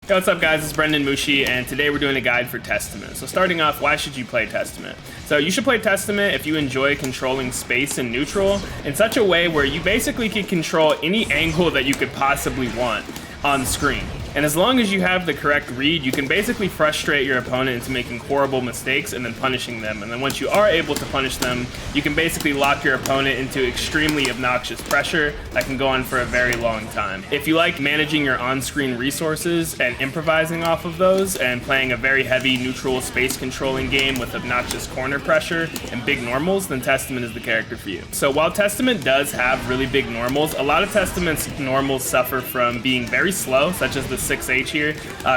Hey, what's up guys, it's BrendanMushi, and today we're doing a guide for Testament. So starting off, why should you play Testament? So you should play Testament if you enjoy controlling space and neutral in such a way where you basically can control any angle that you could possibly want on screen. And as long as you have the correct read, you can basically frustrate your opponent into making horrible mistakes and then punishing them. And then once you are able to punish them, you can basically lock your opponent into extremely obnoxious pressure that can go on for a very long time. If you like managing your on-screen resources and improvising off of those and playing a very heavy neutral space controlling game with obnoxious corner pressure and big normals, then Testament is the character for you. So while Testament does have really big normals, a lot of Testament's normals suffer from being very slow, such as the 6H here.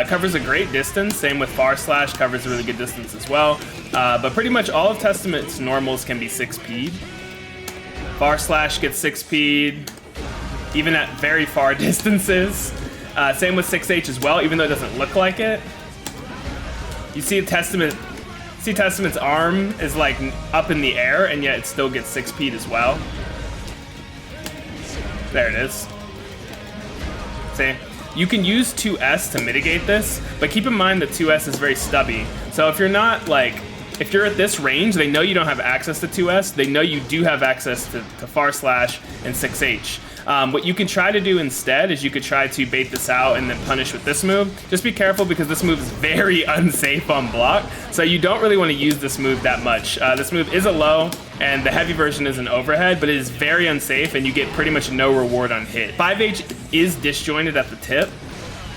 Covers a great distance, same with far slash, covers a really good distance as well. But pretty much all of Testament's normals can be 6P'd. Far slash gets 6P'd, even at very far distances. Same with 6H as well, even though it doesn't look like it. You see Testament's arm is like up in the air, and yet it still gets 6P'd as well. There it is. See? You can use 2S to mitigate this, but keep in mind that 2S is very stubby. So if you're at this range, they know you don't have access to 2S, they know you do have access to far slash and 6H. What you can try to do instead is you could try to bait this out and then punish with this move. Just be careful because this move is very unsafe on block, so you don't really want to use this move that much. This move is a low, and the heavy version is an overhead, but it is very unsafe and you get pretty much no reward on hit. 5H is disjointed at the tip.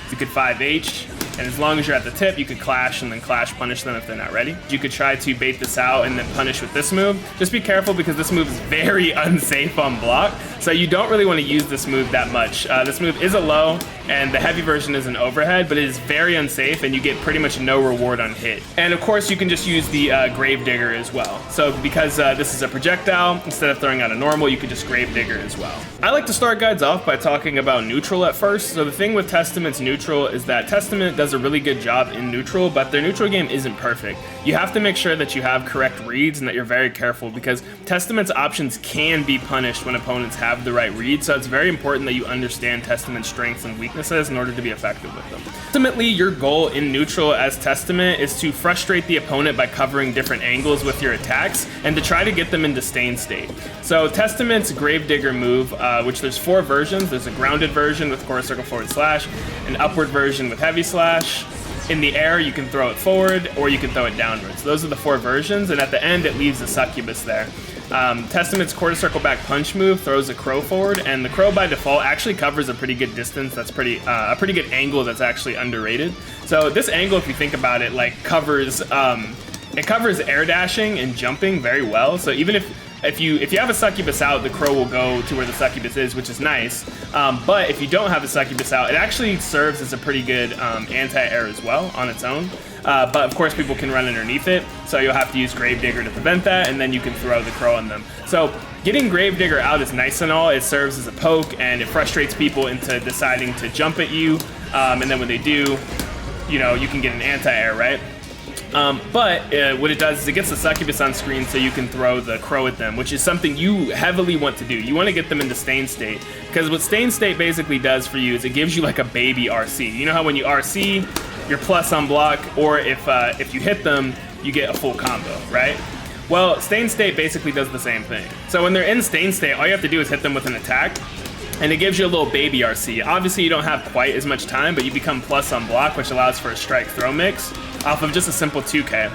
You could 5H, and as long as you're at the tip, you could clash and then clash punish them if they're not ready. You could try to bait this out and then punish with this move. Just be careful because this move is very unsafe on block, so you don't really want to use this move that much. This move is a low, and the heavy version is an overhead, but it is very unsafe and you get pretty much no reward on hit. And of course, you can just use the Gravedigger as well. So because this is a projectile, instead of throwing out a normal, you could just Gravedigger as well. I like to start guides off by talking about neutral at first. So the thing with Testament's neutral is that Testament does a really good job in neutral, but their neutral game isn't perfect. You have to make sure that you have correct reads and that you're very careful because Testament's options can be punished when opponents have the right read, so it's very important that you understand Testament's strengths and weaknesses in order to be effective with them. Ultimately, your goal in neutral as Testament is to frustrate the opponent by covering different angles with your attacks and to try to get them into stain state. So Testament's Gravedigger move, which there's 4 versions. There's a grounded version with quarter circle forward slash, an upward version with heavy slash. In the air, you can throw it forward or you can throw it downwards. Those are the 4 versions, and at the end, it leaves a succubus there. Testament's quarter circle back punch move throws a crow forward, and the crow by default actually covers a pretty good distance. That's a pretty good angle that's actually underrated. So this angle, if you think about it, like covers air dashing and jumping very well. So even if you have a succubus out, the crow will go to where the succubus is, which is nice. But if you don't have a succubus out, it actually serves as a pretty good anti-air as well on its own. But of course people can run underneath it, so you'll have to use Gravedigger to prevent that, and then you can throw the crow on them. So getting Gravedigger out is nice and all. It serves as a poke, and it frustrates people into deciding to jump at you. And then when they do, you can get an anti-air, right? But what it does is it gets the succubus on screen so you can throw the crow at them, which is something you heavily want to do. You want to get them into stain state, because what stain state basically does for you is it gives you like a baby RC. You know how when you RC, you're plus on block, or if you hit them, you get a full combo, right? Well, stain state basically does the same thing. So when they're in stain state, all you have to do is hit them with an attack, and it gives you a little baby RC. Obviously, you don't have quite as much time, but you become plus on block, which allows for a strike throw mix off of just a simple 2K.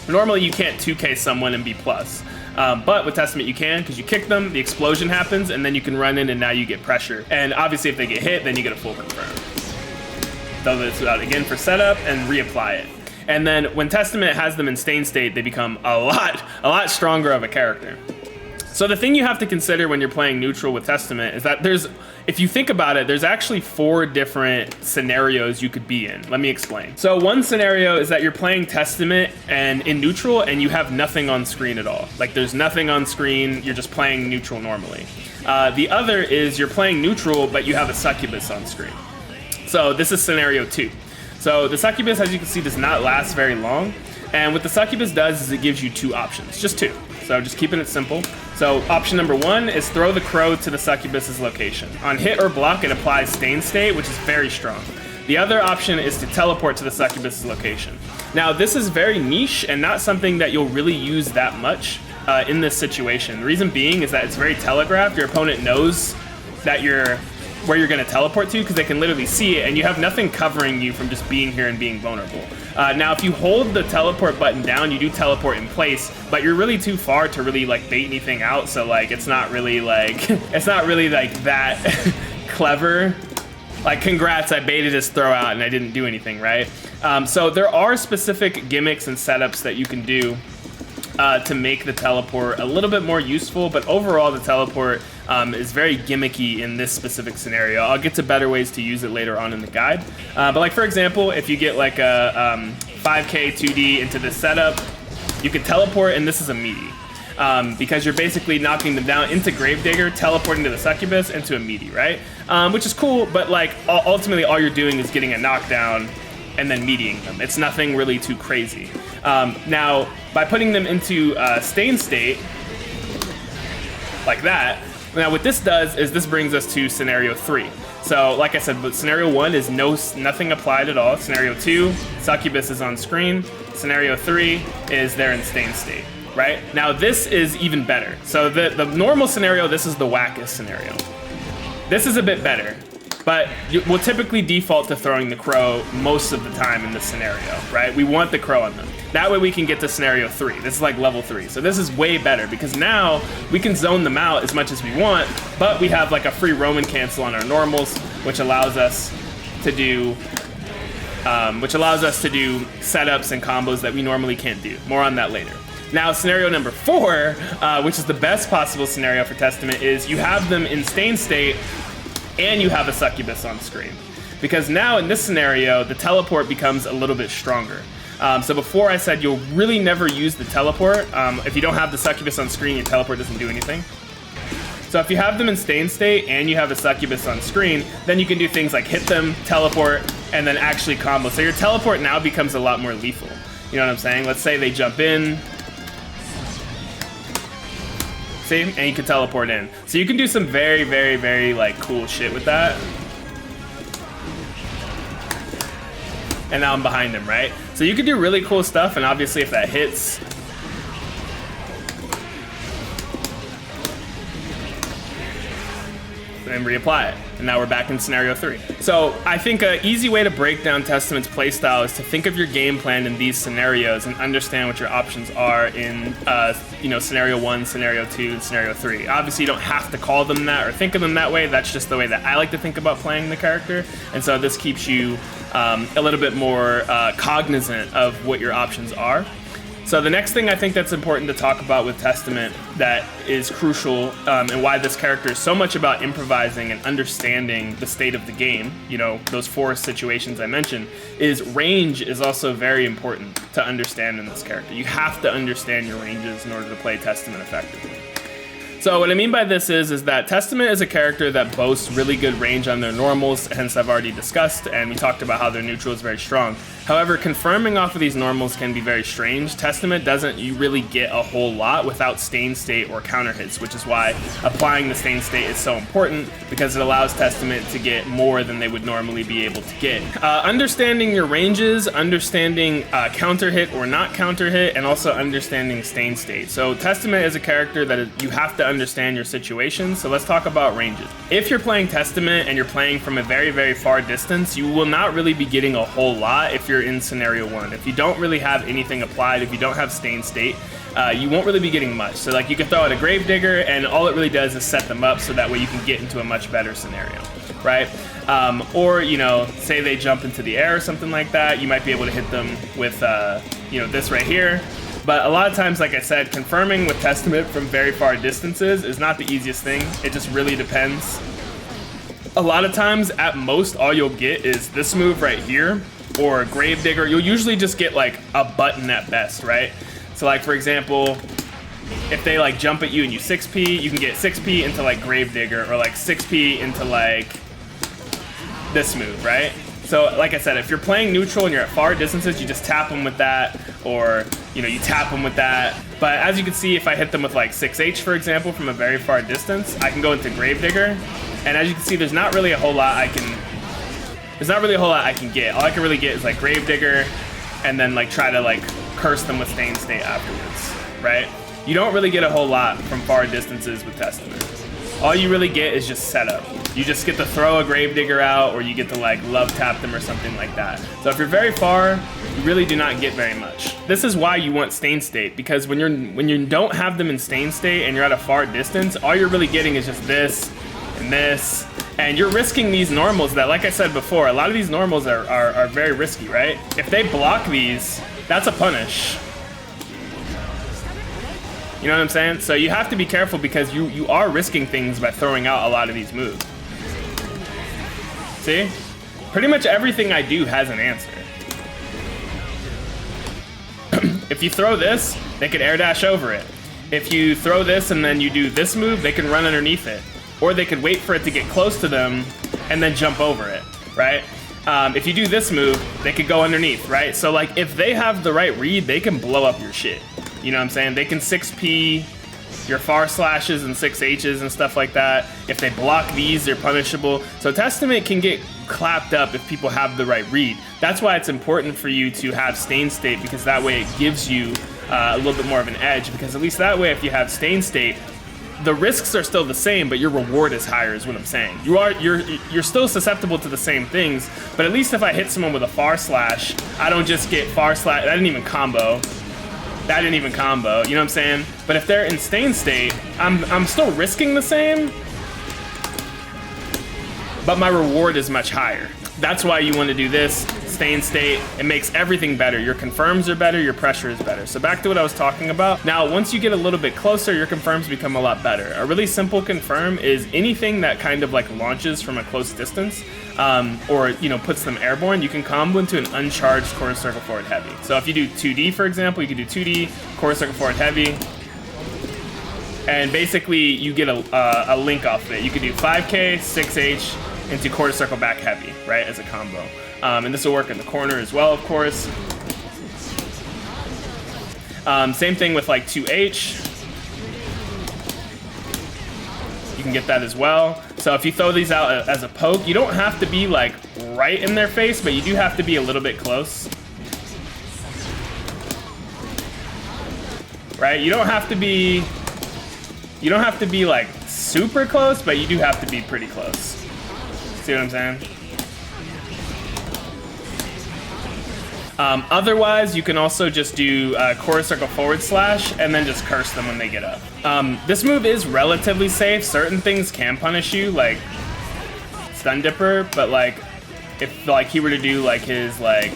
Normally, you can't 2K someone and be plus. But with Testament, you can, because you kick them, the explosion happens, and then you can run in, and now you get pressure. And obviously, if they get hit, then you get a full confirm. Throw this out again for setup and reapply it. And then when Testament has them in stain state, they become a lot stronger of a character. So the thing you have to consider when you're playing neutral with Testament is that if you think about it, there's actually 4 different scenarios you could be in. Let me explain. So one scenario is that you're playing Testament and in neutral and you have nothing on screen at all. Like there's nothing on screen, you're just playing neutral normally. The other is you're playing neutral, but you have a succubus on screen. So this is scenario 2. So the succubus, as you can see, does not last very long. And what the succubus does is it gives you 2 options, just 2. So just keeping it simple. So option number 1 is throw the crow to the succubus's location. On hit or block, it applies stain state, which is very strong. The other option is to teleport to the succubus's location. Now, this is very niche and not something that you'll really use that much in this situation. The reason being is that it's very telegraphed. Your opponent knows that where you're going to teleport to because they can literally see it, and you have nothing covering you from just being here and being vulnerable. Now, if you hold the teleport button down, you do teleport in place, but you're really too far to really like bait anything out. So like, it's not really like that clever. Like, congrats, I baited his throw out and I didn't do anything, right? So there are specific gimmicks and setups that you can do to make the teleport a little bit more useful, but overall the teleport is very gimmicky in this specific scenario. I'll get to better ways to use it later on in the guide. But like, for example, if you get like a 5K 2D into this setup, you can teleport, and this is a meaty. Because you're basically knocking them down into Gravedigger, teleporting to the succubus, into a meaty, right? Which is cool, but like ultimately all you're doing is getting a knockdown and then meatying them. It's nothing really too crazy. Now, by putting them into stain state, like that, now what this does is this brings us to scenario 3. So like I said, but scenario 1 is nothing applied at all. Scenario 2, succubus is on screen. Scenario 3 is they're in stain state. Right? Now this is even better. So the normal scenario, this is the wackest scenario. This is a bit better, but we'll typically default to throwing the crow most of the time in this scenario, right? We want the crow on them. That way we can get to scenario 3. This is like level 3. So this is way better because now we can zone them out as much as we want, but we have like a free Roman cancel on our normals, which allows us to do setups and combos that we normally can't do. More on that later. Now, scenario number 4, which is the best possible scenario for Testament, is you have them in stain state and you have a succubus on screen. Because now in this scenario, the teleport becomes a little bit stronger. So before I said you'll really never use the teleport. If you don't have the succubus on screen, your teleport doesn't do anything. So if you have them in stain state and you have a succubus on screen, then you can do things like hit them, teleport, and then actually combo. So your teleport now becomes a lot more lethal. You know what I'm saying? Let's say they jump in, see, and you can teleport in. So you can do some very, very, very like cool shit with that. And now I'm behind him, right? So you can do really cool stuff, and obviously if that hits, and reapply it. And now we're back in scenario 3. So I think an easy way to break down Testament's playstyle is to think of your game plan in these scenarios and understand what your options are in scenario 1, scenario 2, and scenario 3. Obviously you don't have to call them that or think of them that way. That's just the way that I like to think about playing the character. And so this keeps you a little bit more cognizant of what your options are. So the next thing I think that's important to talk about with Testament that is crucial and why this character is so much about improvising and understanding the state of the game, you know, those 4 situations I mentioned, is range is also very important to understand in this character. You have to understand your ranges in order to play Testament effectively. So what I mean by this is that Testament is a character that boasts really good range on their normals, hence I've already discussed, and we talked about how their neutral is very strong. However, confirming off of these normals can be very strange. Testament doesn't really get a whole lot without stain state or counter hits, which is why applying the stain state is so important, because it allows Testament to get more than they would normally be able to get. Understanding your ranges, understanding counter hit or not counter hit, and also understanding stain state. So Testament is a character that you have to understand your situation. So let's talk about ranges. If you're playing Testament and you're playing from a very, very far distance, you will not really be getting a whole lot if you're in scenario 1. If you don't really have anything applied, if you don't have stain state, you won't really be getting much. So like you can throw out a Gravedigger and all it really does is set them up so that way you can get into a much better scenario, right? Or, you know, say they jump into the air or something like that, you might be able to hit them with, this right here. But a lot of times, like I said, confirming with Testament from very far distances is not the easiest thing. It just really depends. A lot of times, at most, all you'll get is this move right here, or Gravedigger. You'll usually just get like a button at best, right? So like, for example, if they like jump at you and you 6p, you can get 6p into like Gravedigger, or like 6p into like this move, right? So like I said, if you're playing neutral and you're at far distances, you just tap them with that, or you tap them with that. But as you can see, if I hit them with like 6H, for example, from a very far distance, I can go into Gravedigger. And as you can see, there's not really a whole lot I can there's not really a whole lot I can get. All I can really get is like Gravedigger, and then like try to like curse them with Stain State afterwards, right? You don't really get a whole lot from far distances with Testament. All you really get is just setup. You just get to throw a Gravedigger out, or you get to like love tap them or something like that. So if you're very far, you really do not get very much. This is why you want Stain State, because when you don't have them in Stain State and you're at a far distance, all you're really getting is just this and this, and you're risking these normals that, like I said before, a lot of these normals are very risky, right? If they block these, that's a punish. You know what I'm saying? So you have to be careful, because you are risking things by throwing out a lot of these moves. See? Pretty much everything I do has an answer. If you throw this, they could air dash over it. If you throw this and then you do this move, they can run underneath it. Or they could wait for it to get close to them and then jump over it, right? If you do this move, they could go underneath, right? So like, if they have the right read, they can blow up your shit. You know what I'm saying? They can 6P your far slashes and 6Hs and stuff like that. If they block these, they're punishable. So Testament can get clapped up if people have the right read. That's why it's important for you to have Stain State, because that way it gives you a little bit more of an edge, because at least that way, if you have Stain State, the risks are still the same, but your reward is higher, is what I'm saying. You're still susceptible to the same things, but at least if I hit someone with a far slash, I don't just get far slash. That didn't even combo. That didn't even combo, you know what I'm saying? But if they're in Stain State, I'm still risking the same, but my reward is much higher. That's why you want to do this, Stain State. It makes everything better. Your confirms are better, your pressure is better. So back to what I was talking about. Now, once you get a little bit closer, your confirms become a lot better. A really simple confirm is anything that kind of like launches from a close distance, or you know, puts them airborne. You can combo into an uncharged quarter circle forward heavy. So if you do 2D, for example, you can do 2D, quarter circle forward heavy, and basically you get a link off of it. You could do 5K, 6H, into quarter circle back heavy, right, as a combo. And this will work in the corner as well, of course. Same thing with like 2H. You can get that as well. So if you throw these out as a poke, you don't have to be like right in their face, but you do have to be a little bit close. Right? You don't have to be like super close, but you do have to be pretty close. See what I'm saying? Otherwise, you can also just do quarter circle forward slash and then just curse them when they get up. This move is relatively safe. Certain things can punish you, like Stun Dipper, but like if like he were to do like his like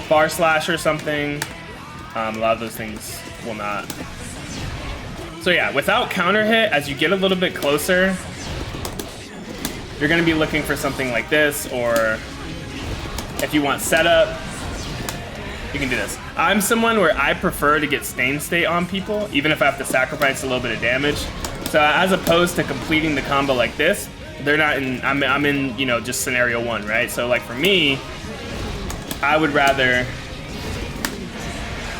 bar slash or something, a lot of those things will not. So yeah, without counter hit, as you get a little bit closer, you're going to be looking for something like this, or if you want setup, you can do this. I'm someone where I prefer to get Stain State on people, even if I have to sacrifice a little bit of damage. So as opposed to completing the combo like this, they're not in, I'm in, you know, just scenario one, right? So like for me, I would rather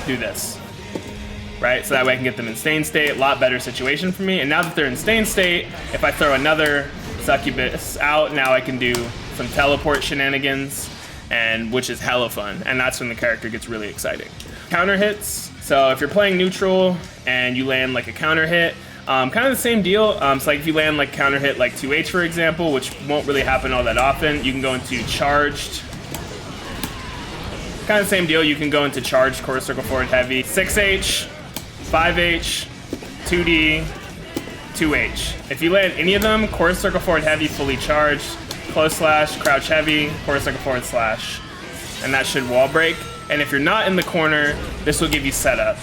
do this, right? So that way I can get them in Stain State, a lot better situation for me. And now that they're in Stain State, if I throw another Succubus out, now I can do some teleport shenanigans, and which is hella fun, and that's when the character gets really exciting. Counter hits. So if you're playing neutral and you land like a counter hit, kind of the same deal. So like if you land like counter hit like 2H, for example, which won't really happen all that often, you can go into charged. Kind of the same deal. You can go into charged quarter circle forward heavy, 6H, 5H, 2D, 2H. If you land any of them, quarter circle forward heavy, fully charged, close slash, crouch heavy, quarter circle forward slash, and that should wall break. And if you're not in the corner, this will give you setup.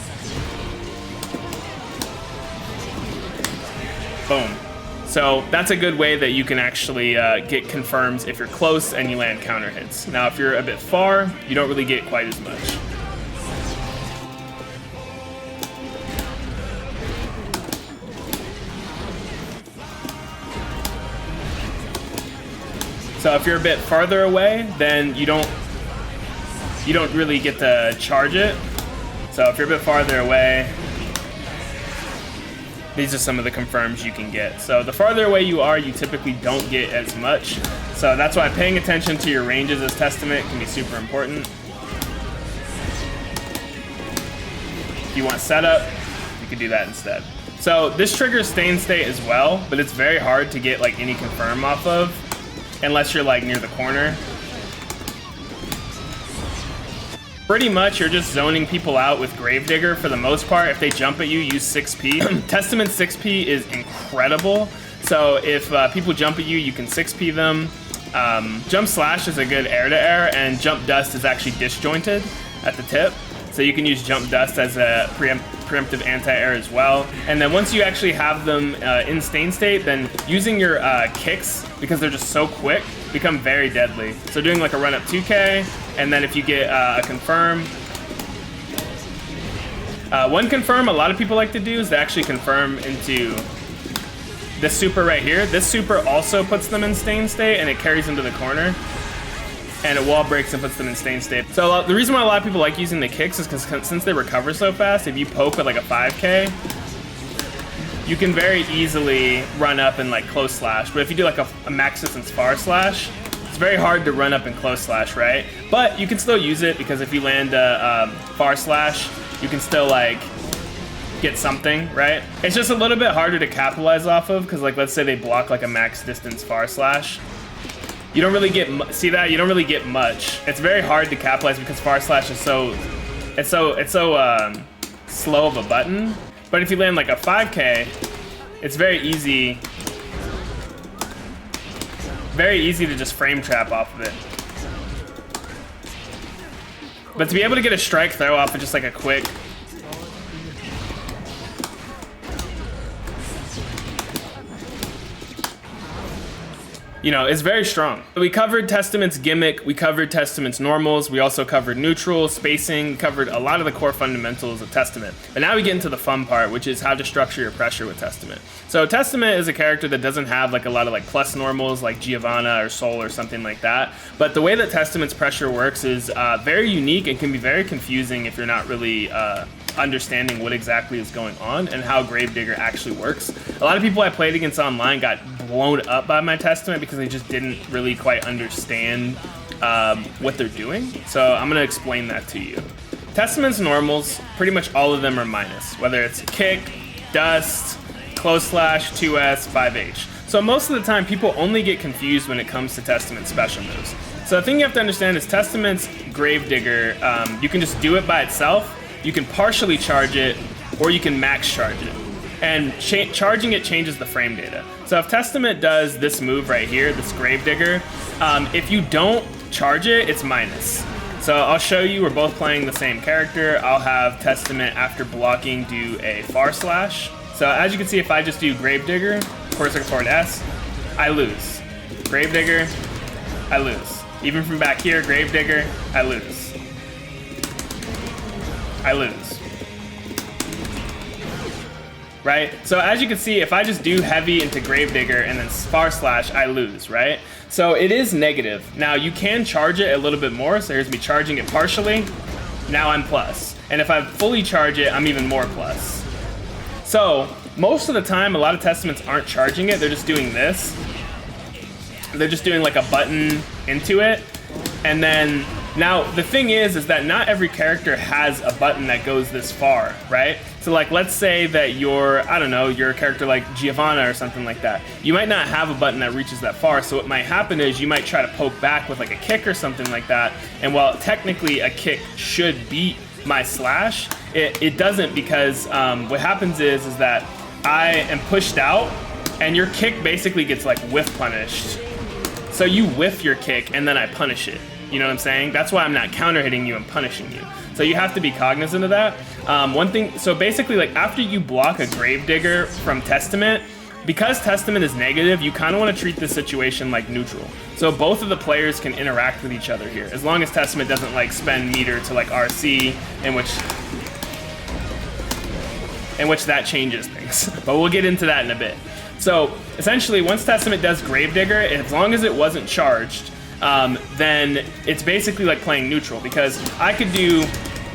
Boom. So that's a good way that you can actually get confirms if you're close and you land counter hits. Now, if you're a bit far, you don't really get quite as much. So if you're a bit farther away, then you don't really get to charge it. So if you're a bit farther away, these are some of the confirms you can get. So the farther away you are, you typically don't get as much. So that's why paying attention to your ranges as Testament can be super important. If you want setup, you can do that instead. So this triggers Stain State as well, but it's very hard to get like any confirm off of unless you're like near the corner. Pretty much you're just zoning people out with Gravedigger for the most part. If they jump at you, use 6P. Testament 6P is incredible. So if people jump at you, you can 6P them. Jump Slash is a good air-to-air, and Jump Dust is actually disjointed at the tip. So you can use Jump Dust as a preemptive anti-air as well. And then once you actually have them in Stain State, then using your kicks, because they're just so quick, become very deadly. So doing like a run up 2K, and then if you get a confirm, one confirm a lot of people like to do is to actually confirm into this super right here. This super also puts them in Stain State, and it carries them to the corner. And it wall breaks and puts them in Stain State. So the reason why a lot of people like using the kicks is because since they recover so fast, if you poke with like a 5K, you can very easily run up and like close slash. But if you do like a max distance far slash, it's very hard to run up and close slash, right? But you can still use it because if you land a far slash, you can still like get something, right? It's just a little bit harder to capitalize off of because like let's say they block like a max distance far slash. You don't really get, see that? You don't really get much. It's very hard to capitalize because far slash is so slow of a button. But if you land like a 5K, it's very easy to just frame trap off of it. But to be able to get a strike throw off of just like a quick, you know, it's very strong. We covered Testament's gimmick, we covered Testament's normals, we also covered neutral, spacing, covered a lot of the core fundamentals of Testament. But now we get into the fun part, which is how to structure your pressure with Testament. So Testament is a character that doesn't have like a lot of like plus normals like Giovanna or Soul or something like that. But the way that Testament's pressure works is very unique and can be very confusing if you're not really understanding what exactly is going on and how Gravedigger actually works. A lot of people I played against online got blown up by my Testament because they just didn't really quite understand what they're doing. So I'm gonna explain that to you. Testament's normals, pretty much all of them are minus, whether it's kick, dust, close slash, 2S, 5H. So most of the time people only get confused when it comes to Testament special moves. So the thing you have to understand is Testament's Gravedigger, you can just do it by itself. You can partially charge it, or you can max charge it. And charging it changes the frame data. So if Testament does this move right here, this Gravedigger, if you don't charge it, it's minus. So I'll show you, we're both playing the same character. I'll have Testament after blocking do a far slash. So as you can see, if I just do Gravedigger, corner forward S, I lose. Gravedigger, I lose. Even from back here, Gravedigger, I lose. I lose. Right? So as you can see, if I just do heavy into Gravedigger and then far slash, I lose, right? So it is negative. Now you can charge it a little bit more. So here's me charging it partially. Now I'm plus. And if I fully charge it, I'm even more plus. So most of the time, a lot of Testaments aren't charging it. They're just doing this. They're just doing like a button into it. And then now, the thing is that not every character has a button that goes this far, right? So like, let's say that you're, I don't know, you're a character like Giovanna or something like that. You might not have a button that reaches that far. So what might happen is you might try to poke back with like a kick or something like that. And while technically a kick should beat my slash, it doesn't, because what happens is that I am pushed out and your kick basically gets like whiff punished. So you whiff your kick and then I punish it. You know what I'm saying? That's why I'm not counter hitting you and punishing you. So you have to be cognizant of that. One thing, so basically like after you block a Gravedigger from Testament, because Testament is negative, you kind of want to treat this situation like neutral. So both of the players can interact with each other here, as long as Testament doesn't like spend meter to like RC, in which that changes things. But we'll get into that in a bit. So essentially, once Testament does Gravedigger, as long as it wasn't charged, then it's basically like playing neutral, because I could do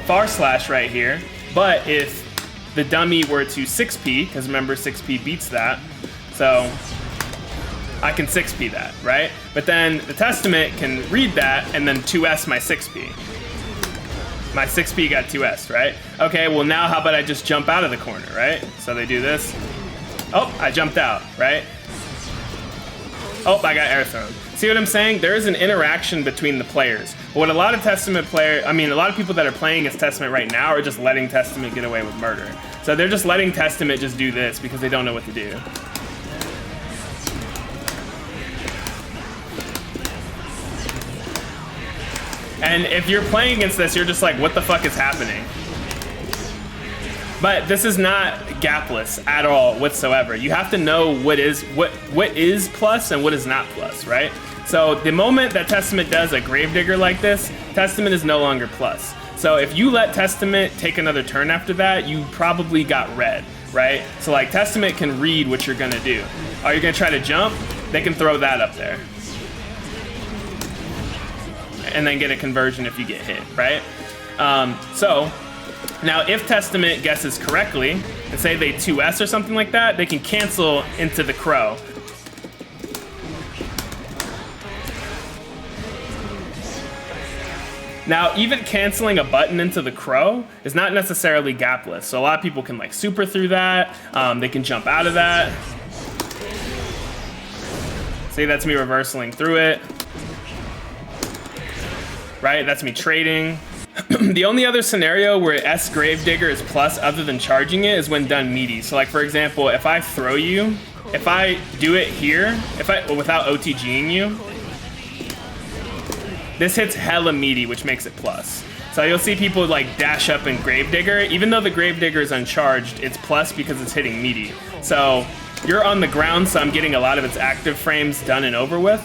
far slash right here, but if the dummy were to 6p, because remember 6p beats that, so I can 6p that, right? But then the Testament can read that and then 2s my 6p. My 6p got 2s, right? Okay, well now how about I just jump out of the corner, right? So they do this. Oh, I jumped out, right? Oh, I got air thrown. See what I'm saying? There is an interaction between the players. But what a lot of Testament players, I mean, a lot of people that are playing as Testament right now are just letting Testament get away with murder. So they're just letting Testament just do this because they don't know what to do. And if you're playing against this, you're just like, what the fuck is happening? But this is not gapless at all whatsoever. You have to know what is plus and what is not plus, right? So the moment that Testament does a Gravedigger like this, Testament is no longer plus. So if you let Testament take another turn after that, you probably got red, right? So like Testament can read what you're gonna do. Are you gonna try to jump? They can throw that up there. And then get a conversion if you get hit, right? So now if Testament guesses correctly, and say they 2s or something like that, they can cancel into the crow. Now, even canceling a button into the crow is not necessarily gapless. So a lot of people can like super through that. They can jump out of that. See, that's me reversing through it. Right, that's me trading. The only other scenario where S Gravedigger is plus other than charging it is when done meaty. So like for example, if I throw you, if I do it here, without OTGing you, this hits hella meaty, which makes it plus. So you'll see people like dash up in Gravedigger. Even though the Gravedigger is uncharged, it's plus because it's hitting meaty. So you're on the ground, so I'm getting a lot of its active frames done and over with.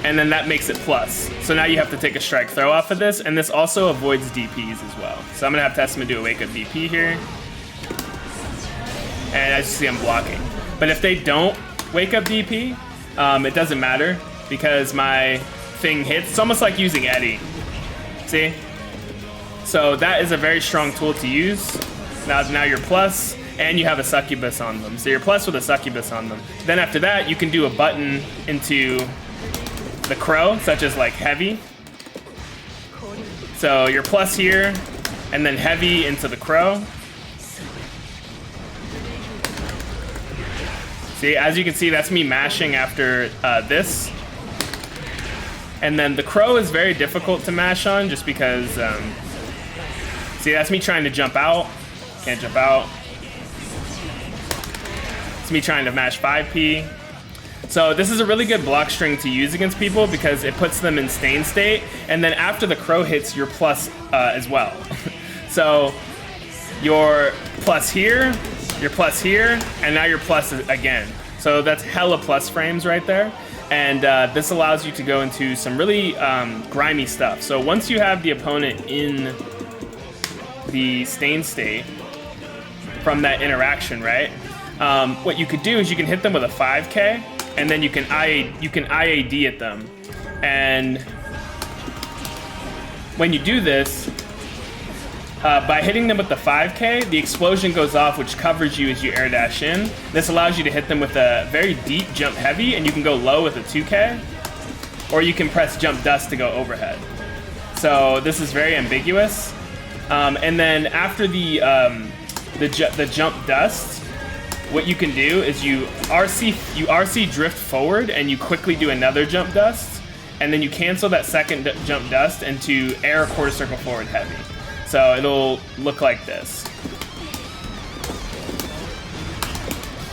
And then that makes it plus. So now you have to take a strike throw off of this, and this also avoids DPs as well. So I'm gonna have Testament do a wake up DP here. And as you see, I'm blocking. But if they don't wake up DP, it doesn't matter because my thing hits. It's almost like using Eddie. See? So that is a very strong tool to use. Now you're plus, and you have a succubus on them. So you're plus with a succubus on them. Then after that, you can do a button into the crow, such as like heavy. So you're plus here, and then heavy into the crow. See, as you can see, that's me mashing after this. And then the crow is very difficult to mash on just because, see, that's me trying to jump out. Can't jump out. It's me trying to mash 5p. So this is a really good block string to use against people because it puts them in stain state, and then after the crow hits, you're plus as well. So you're plus here, you're plus here, and now you're plus again. So that's hella plus frames right there. And this allows you to go into some really grimy stuff. So once you have the opponent in the stain state from that interaction, right? What you could do is you can hit them with a 5K, and then you can IAD at them. And when you do this, by hitting them with the 5K, the explosion goes off, which covers you as you air dash in. This allows you to hit them with a very deep jump heavy, and you can go low with a 2K, or you can press jump dust to go overhead. So this is very ambiguous. And then after the jump dust, what you can do is you RC drift forward, and you quickly do another jump dust, and then you cancel that second jump dust into air quarter circle forward heavy. So it'll look like this.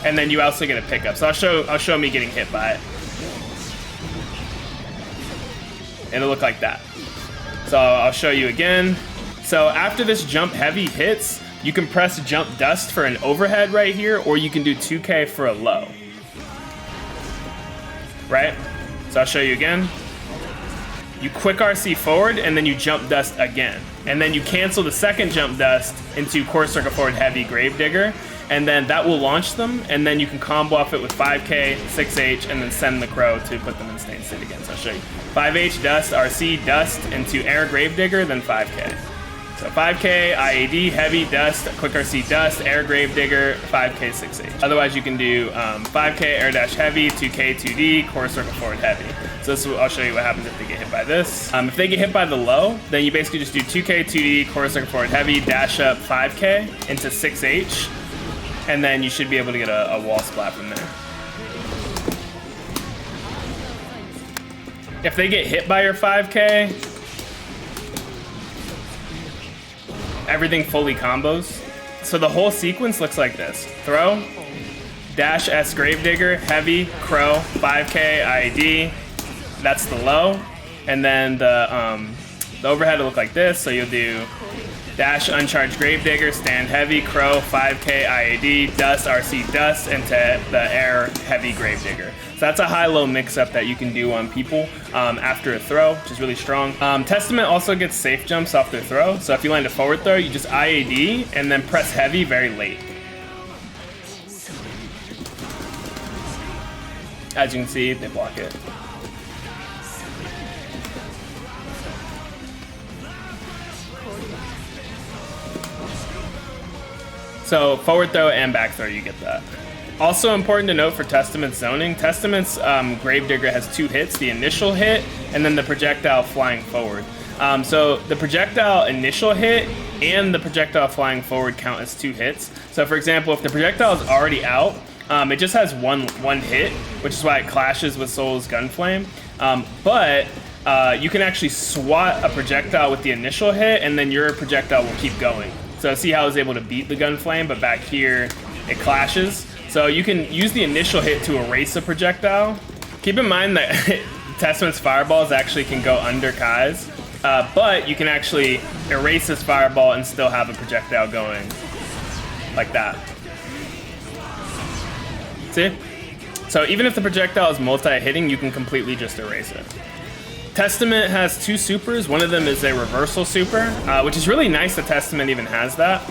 And then you also get a pickup. So I'll show me getting hit by it. It'll look like that. So I'll show you again. So after this jump heavy hits, you can press jump dust for an overhead right here, or you can do 2K for a low. Right? So I'll show you again. You quick RC forward, and then you jump dust again. And then you cancel the second jump dust into quarter circle forward heavy Gravedigger, and then that will launch them, and then you can combo off it with 5K, 6H, and then send the crow to put them in stain state again. So I'll show you. 5H, dust, RC, dust, into air Gravedigger, then 5K. So 5k, IAD, heavy, dust, quick RC, dust, air, gravedigger, 5k, 6h. Otherwise, you can do 5k, air dash, heavy, 2k, 2d, core circle forward, heavy. So this I'll show you what happens if they get hit by this. If they get hit by the low, then you basically just do 2k, 2d, core circle forward, heavy, dash up 5k into 6h, and then you should be able to get a wall splat from there. If they get hit by your 5k, everything fully combos. So the whole sequence looks like this. Throw, dash S gravedigger, heavy, crow, 5k, IAD. That's the low. And then the overhead will look like this. So you'll do dash uncharged gravedigger, stand heavy, crow, 5k, IAD, dust, RC, dust, into the air heavy gravedigger. So that's a high-low mix-up that you can do on people after a throw, which is really strong. Testament also gets safe jumps off their throw. So if you land a forward throw, you just IAD and then press heavy very late. As you can see, they block it. So forward throw and back throw, you get that. Also important to note for Testament's zoning, Testament's Gravedigger has 2 hits, the initial hit and then the projectile flying forward. So the projectile initial hit and the projectile flying forward count as 2 hits. So for example, if the projectile is already out, it just has one hit, which is why it clashes with Soul's Gunflame. But you can actually swat a projectile with the initial hit and then your projectile will keep going. So see how I was able to beat the Gunflame, but back here it clashes. So you can use the initial hit to erase a projectile. Keep in mind that Testament's fireballs actually can go under Kai's, but you can actually erase this fireball and still have a projectile going like that. See? So even if the projectile is multi-hitting, you can completely just erase it. Testament has 2 supers. One of them is a reversal super, which is really nice that Testament even has that.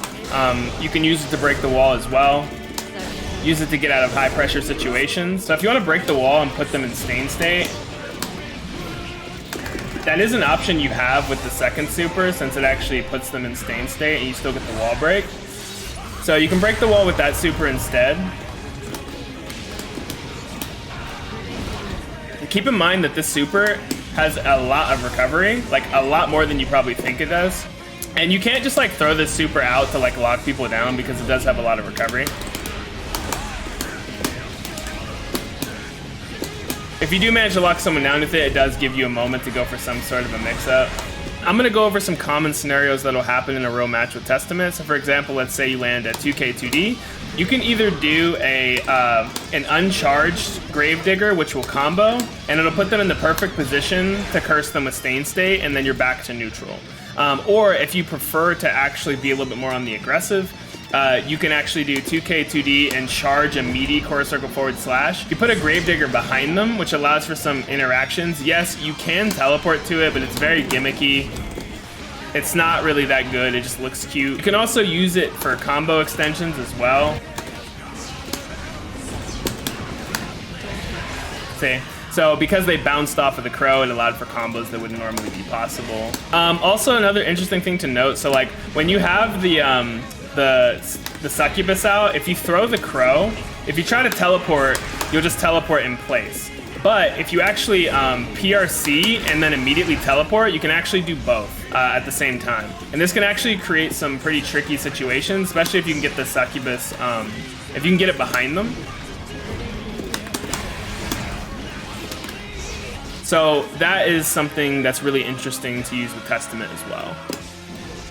You can use it to break the wall as well. Use it to get out of high pressure situations. So if you want to break the wall and put them in stain state, that is an option you have with the second super, since it actually puts them in stain state and you still get the wall break. So you can break the wall with that super instead. And keep in mind that this super has a lot of recovery, like a lot more than you probably think it does. And you can't just like throw this super out to like lock people down because it does have a lot of recovery. If you do manage to lock someone down with it, it does give you a moment to go for some sort of a mix-up. I'm going to go over some common scenarios that will happen in a real match with Testament. So for example, let's say you land a 2k 2d. You can either do an uncharged Gravedigger, which will combo, and it'll put them in the perfect position to curse them with Stain State, and then you're back to neutral. Or if you prefer to actually be a little bit more on the aggressive, you can actually do 2k 2d and charge a meaty core circle forward slash. You put a Gravedigger behind them, which allows for some interactions. Yes, you can teleport to it, but it's very gimmicky. It's not really that good, it just looks cute. You can also use it for combo extensions as well. See? So because they bounced off of the crow, it allowed for combos that wouldn't normally be possible. Also another interesting thing to note, so like when you have the succubus out, if you throw the crow, if you try to teleport, you'll just teleport in place. But if you actually PRC and then immediately teleport, you can actually do both at the same time. And this can actually create some pretty tricky situations, especially if you can get the succubus, if you can get it behind them. So that is something that's really interesting to use with Testament as well.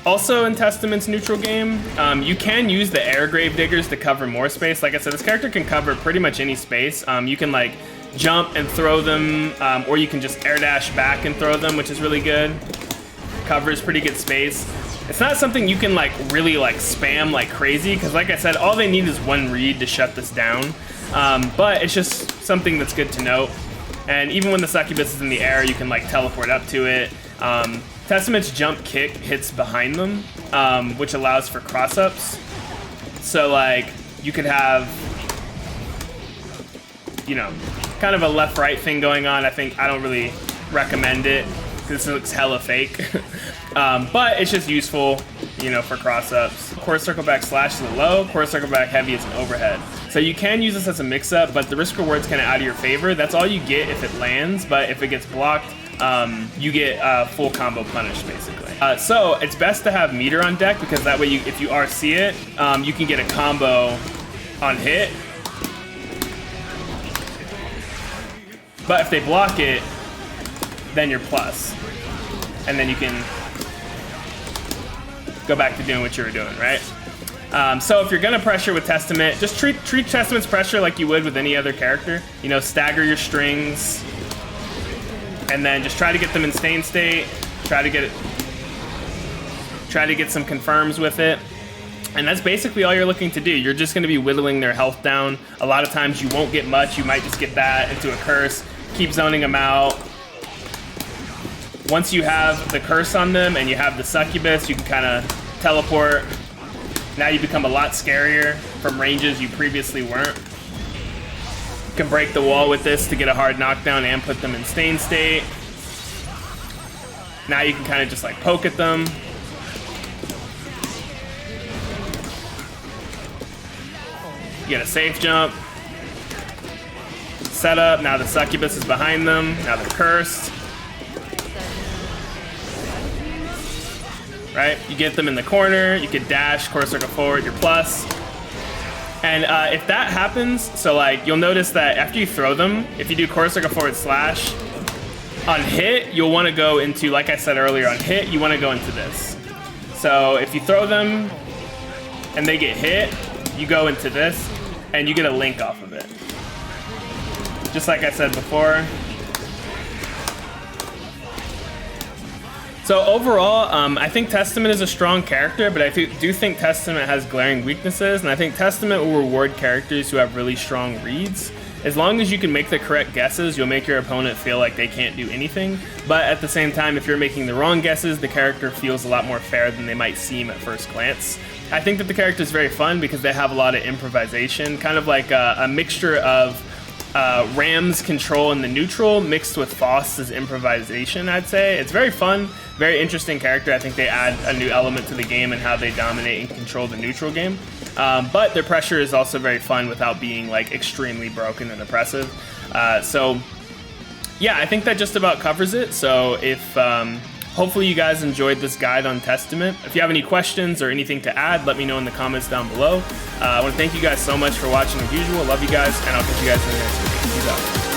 Also in Testament's neutral game, you can use the air Gravediggers to cover more space. Like I said, this character can cover pretty much any space. You can like jump and throw them, or you can just air dash back and throw them, which is really good. Covers pretty good space. It's not something you can like really like spam like crazy, because like I said, all they need is one read to shut this down. But it's just something that's good to note. And even when the succubus is in the air, you can like teleport up to it. Testament's jump kick hits behind them, which allows for cross-ups. So like you could have, you know, kind of a left-right thing going on. I don't really recommend it. because this looks hella fake. But it's just useful, you know, for cross-ups. Core circle back slash is a low, core circle back heavy is an overhead. So you can use this as a mix-up, but the risk reward's kind of out of your favor. That's all you get if it lands, but if it gets blocked, you get full combo punish, basically. So it's best to have meter on deck, because that way, if you RC it, you can get a combo on hit. But if they block it, then you're plus. And then you can go back to doing what you were doing, right? So if you're gonna pressure with Testament, just treat Testament's pressure like you would with any other character. You know, stagger your strings, and then just try to get them in stain state. Try to get some confirms with it. And that's basically all you're looking to do. You're just gonna be whittling their health down. A lot of times you won't get much. You might just get that into a curse. Keep zoning them out. Once you have the curse on them and you have the succubus, you can kind of teleport. Now you become a lot scarier from ranges you previously weren't. You can break the wall with this to get a hard knockdown and put them in stain state. Now you can kind of just like poke at them. You get a safe jump. Setup, now the succubus is behind them, now they're cursed. Right, you get them in the corner, you can dash, core circle forward, you're plus. And if that happens, so like you'll notice that after you throw them, if you do core circle forward slash, on hit, you'll want to go into, like I said earlier, on hit, you want to go into this. So if you throw them and they get hit, you go into this and you get a link off of it. Just like I said before. So overall, I think Testament is a strong character, but I do think Testament has glaring weaknesses, and I think Testament will reward characters who have really strong reads. As long as you can make the correct guesses, you'll make your opponent feel like they can't do anything. But at the same time, if you're making the wrong guesses, the character feels a lot more fair than they might seem at first glance. I think that the character is very fun because they have a lot of improvisation, kind of like a mixture of Ram's control in the neutral mixed with Faust's improvisation, I'd say. It's very fun, very interesting character. I think they add a new element to the game and how they dominate and control the neutral game. But their pressure is also very fun without being like extremely broken and oppressive. So yeah, I think that just about covers it. So if hopefully you guys enjoyed this guide on Testament. If you have any questions or anything to add, let me know in the comments down below. I want to thank you guys so much for watching as usual. Love you guys, and I'll catch you guys in the next video. Peace out.